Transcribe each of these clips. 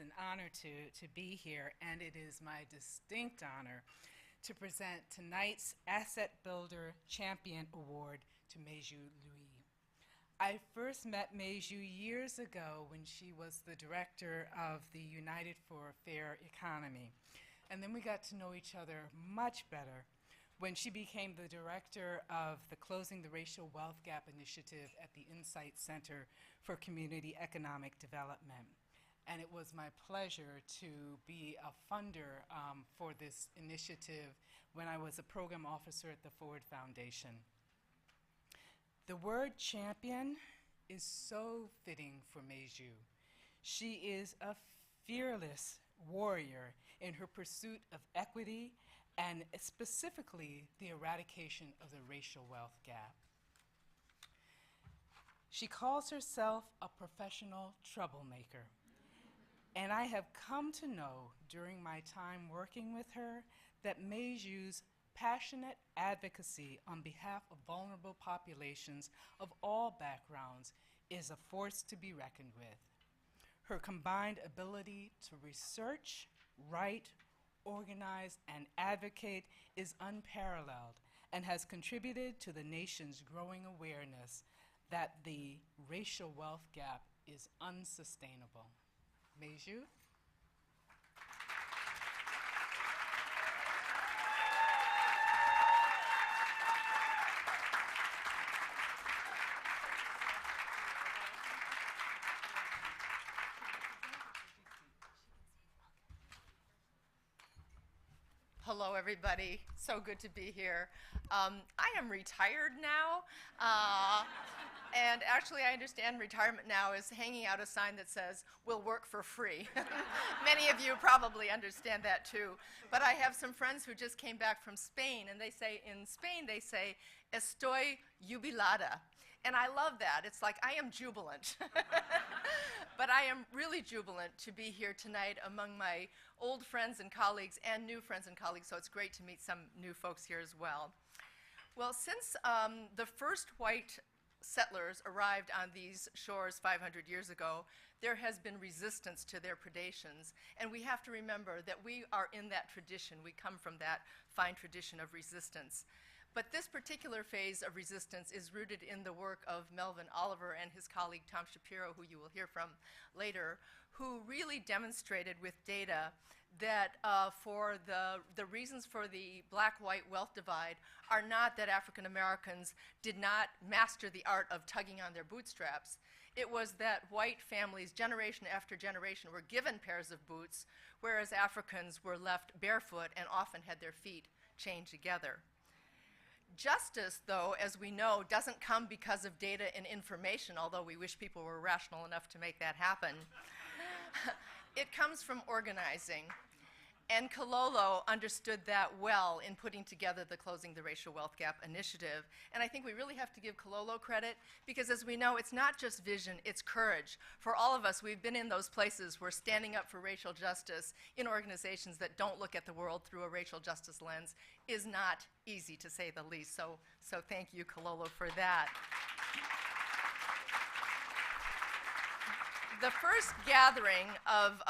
an honor to be here, and it is my distinct honor to present tonight's Asset Builder Champion Award to Meizhu Lui. I first met Meizhu years ago when she was the director of the United for a Fair Economy. And then we got to know each other much better when she became the director of the Closing the Racial Wealth Gap Initiative at the Insight Center for Community Economic Development. And it was my pleasure to be a funder for this initiative when I was a program officer at the Ford Foundation. The word champion is so fitting for Meizhu. She is a fearless warrior in her pursuit of equity and specifically the eradication of the racial wealth gap. She calls herself a professional troublemaker. And I have come to know during my time working with her that Meizhu's passionate advocacy on behalf of vulnerable populations of all backgrounds is a force to be reckoned with. Her combined ability to research, write, organize, and advocate is unparalleled and has contributed to the nation's growing awareness that the racial wealth gap is unsustainable. Meizhu? Hello, everybody. So good to be here. I am retired now, and actually I understand retirement now is hanging out a sign that says, "We'll work for free." Many of you probably understand that too. But I have some friends who just came back from Spain, and they say, in Spain, they say, "Estoy jubilada." And I love that. It's like, I am jubilant. But I am really jubilant to be here tonight among my old friends and colleagues and new friends and colleagues, so it's great to meet some new folks here as well. Well, since the first white settlers arrived on these shores 500 years ago, there has been resistance to their predations. And we have to remember that we are in that tradition. We come from that fine tradition of resistance. But this particular phase of resistance is rooted in the work of Melvin Oliver and his colleague Tom Shapiro, who you will hear from later, who really demonstrated with data that for the reasons for the black-white wealth divide are not that African Americans did not master the art of tugging on their bootstraps. It was that white families, generation after generation, were given pairs of boots, whereas Africans were left barefoot and often had their feet chained together. Justice, though, as we know, doesn't come because of data and information, although we wish people were rational enough to make that happen. It comes from organizing. And Kololo understood that well in putting together the Closing the Racial Wealth Gap initiative. And I think we really have to give Kololo credit because, as we know, it's not just vision, it's courage. For all of us, we've been in those places where standing up for racial justice in organizations that don't look at the world through a racial justice lens is not easy, to say the least. So thank you, Kololo, for that. The first gathering of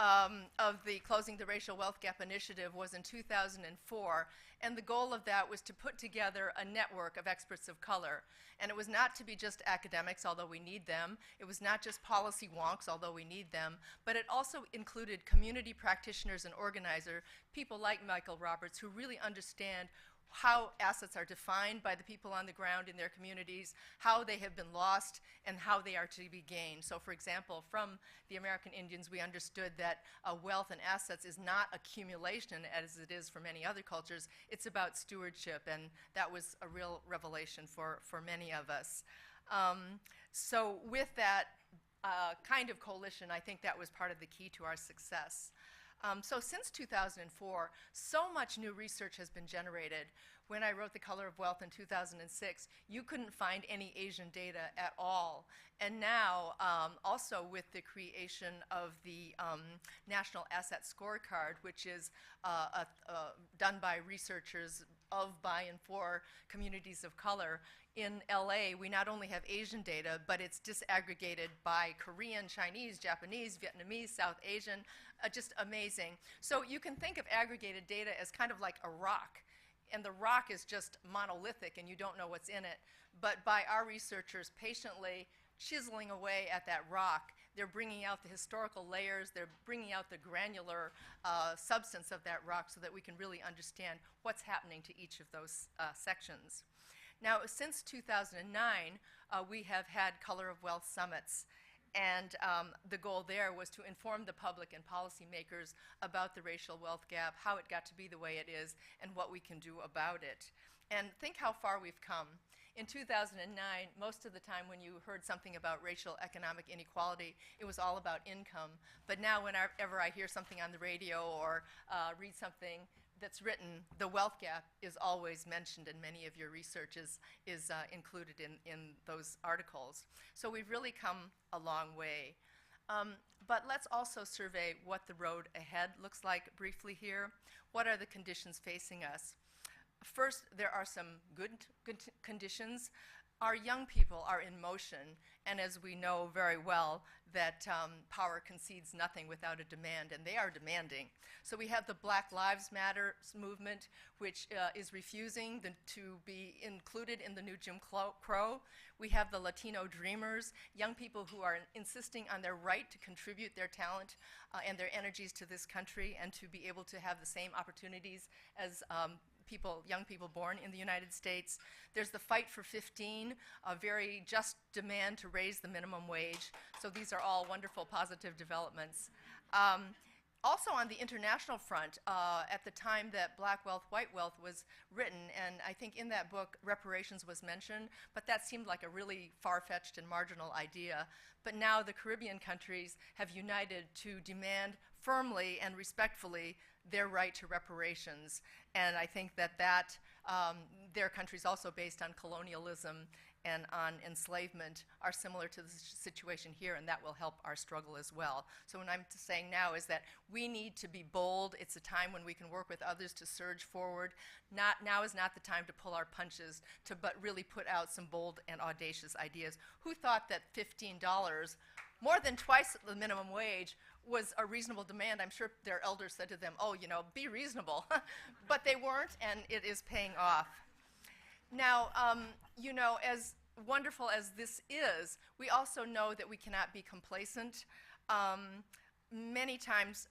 the Closing the Racial Wealth Gap initiative was in 2004, and the goal of that was to put together a network of experts of color. And it was not to be just academics, although we need them. It was not just policy wonks, although we need them. But it also included community practitioners and organizers, people like Michael Roberts, who really understand how assets are defined by the people on the ground in their communities, how they have been lost, and how they are to be gained. So, for example, from the American Indians, we understood that wealth and assets is not accumulation as it is for many other cultures. It's about stewardship, and that was a real revelation for many of us. So with that kind of coalition, I think that was part of the key to our success. So since 2004, so much new research has been generated. When I wrote The Color of Wealth in 2006, you couldn't find any Asian data at all. And now, also with the creation of the National Asset Scorecard, which is done by researchers of, by, and for communities of color. In LA, we not only have Asian data, but it's disaggregated by Korean, Chinese, Japanese, Vietnamese, South Asian, just amazing. So you can think of aggregated data as kind of like a rock, and the rock is just monolithic and you don't know what's in it. But by our researchers patiently chiseling away at that rock, they're bringing out the historical layers, they're bringing out the granular substance of that rock so that we can really understand what's happening to each of those sections. Now, since 2009, we have had Color of Wealth summits, and the goal there was to inform the public and policymakers about the racial wealth gap, how it got to be the way it is, and what we can do about it. And think how far we've come. In 2009, most of the time when you heard something about racial economic inequality, it was all about income. But now whenever I hear something on the radio or read something that's written, the wealth gap is always mentioned, and many of your research is included in those articles. So we've really come a long way. But let's also survey what the road ahead looks like briefly here. What are the conditions facing us? First, there are some good conditions. Our young people are in motion, and as we know very well, that power concedes nothing without a demand, and they are demanding. So we have the Black Lives Matter movement, which is refusing to be included in the new Jim Crow. We have the Latino Dreamers, young people who are insisting on their right to contribute their talent and their energies to this country and to be able to have the same opportunities as young people born in the United States. There's the Fight for 15, a very just demand to raise the minimum wage. So these are all wonderful, positive developments. Also on the international front, at the time that Black Wealth, White Wealth was written, and I think in that book reparations was mentioned, but that seemed like a really far-fetched and marginal idea. But now the Caribbean countries have united to demand firmly and respectfully their right to reparations. And I think that their countries also based on colonialism and on enslavement are similar to the situation here, and that will help our struggle as well. So what I'm saying now is that we need to be bold. It's a time when we can work with others to surge forward. Now is not the time to pull our punches, but really put out some bold and audacious ideas. Who thought that $15, more than twice the minimum wage, was a reasonable demand? I'm sure their elders said to them, oh, you know, be reasonable. But they weren't, and it is paying off. Now, you know, as wonderful as this is, we also know that we cannot be complacent. Many times,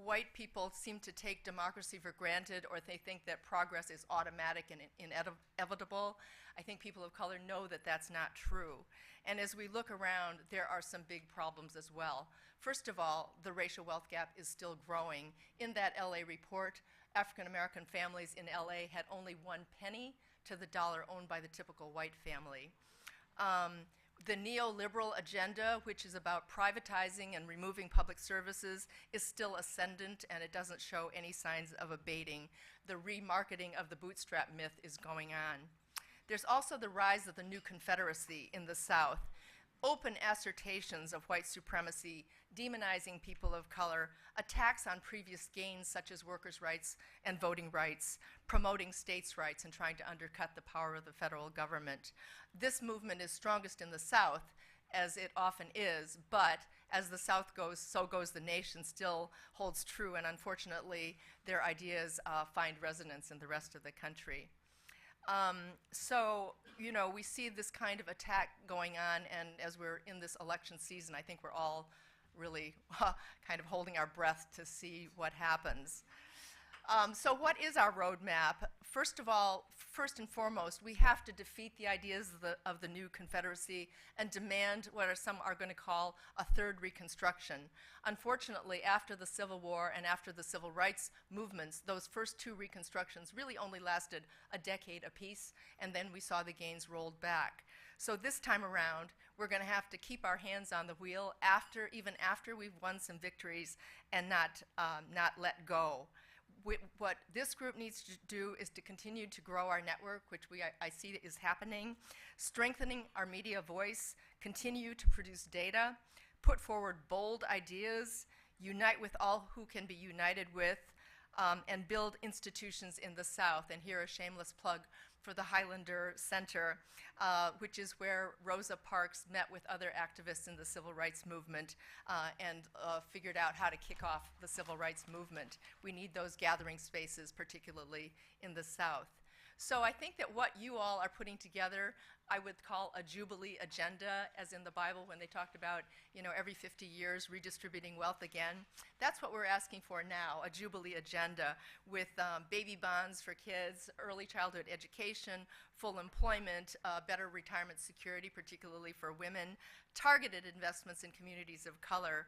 white people seem to take democracy for granted, or they think that progress is automatic and inevitable. I think people of color know that that's not true. And as we look around, there are some big problems as well. First of all, the racial wealth gap is still growing. In that LA report, African American families in LA had only 1 penny to the dollar owned by the typical white family. The neoliberal agenda, which is about privatizing and removing public services, is still ascendant, and it doesn't show any signs of abating. The remarketing of the bootstrap myth is going on. There's also the rise of the new Confederacy in the South. Open assertions of white supremacy, demonizing people of color, attacks on previous gains such as workers' rights and voting rights, promoting states' rights and trying to undercut the power of the federal government. This movement is strongest in the South, as it often is, but as the South goes, so goes the nation still holds true, and unfortunately, their ideas find resonance in the rest of the country. So, you know, we see this kind of attack going on, and as we're in this election season, I think we're all really kind of holding our breath to see what happens. So what is our roadmap? First of all, first and foremost, we have to defeat the ideas of the new Confederacy and demand what some are going to call a third Reconstruction. Unfortunately, after the Civil War and after the Civil Rights movements, those first 2 Reconstructions really only lasted a decade apiece, and then we saw the gains rolled back. So this time around, we're going to have to keep our hands on the wheel even after we've won some victories, and not let go. What this group needs to do is to continue to grow our network, which I see is happening, strengthening our media voice, continue to produce data, put forward bold ideas, unite with all who can be united with, and build institutions in the South. And here a shameless plug for the Highlander Center, which is where Rosa Parks met with other activists in the civil rights movement and figured out how to kick off the civil rights movement. We need those gathering spaces, particularly in the South. So I think that what you all are putting together, I would call a Jubilee agenda, as in the Bible when they talked about, every 50 years redistributing wealth again. That's what we're asking for now, a Jubilee agenda with baby bonds for kids, early childhood education, full employment, better retirement security, particularly for women, targeted investments in communities of color.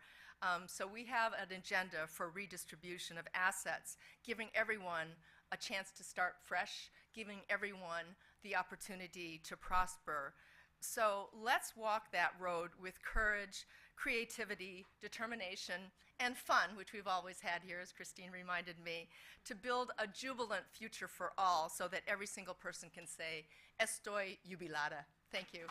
So we have an agenda for redistribution of assets, giving everyone a chance to start fresh, giving everyone the opportunity to prosper. So let's walk that road with courage, creativity, determination, and fun, which we've always had here, as Christine reminded me, to build a jubilant future for all so that every single person can say, estoy jubilada. Thank you.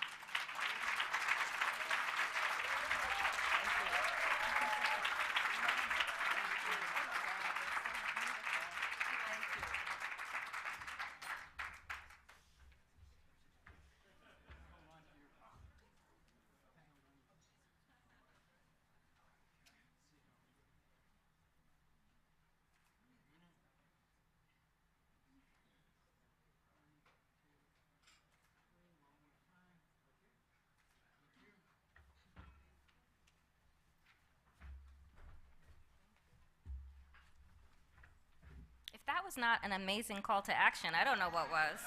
If that was not an amazing call to action, I don't know what was.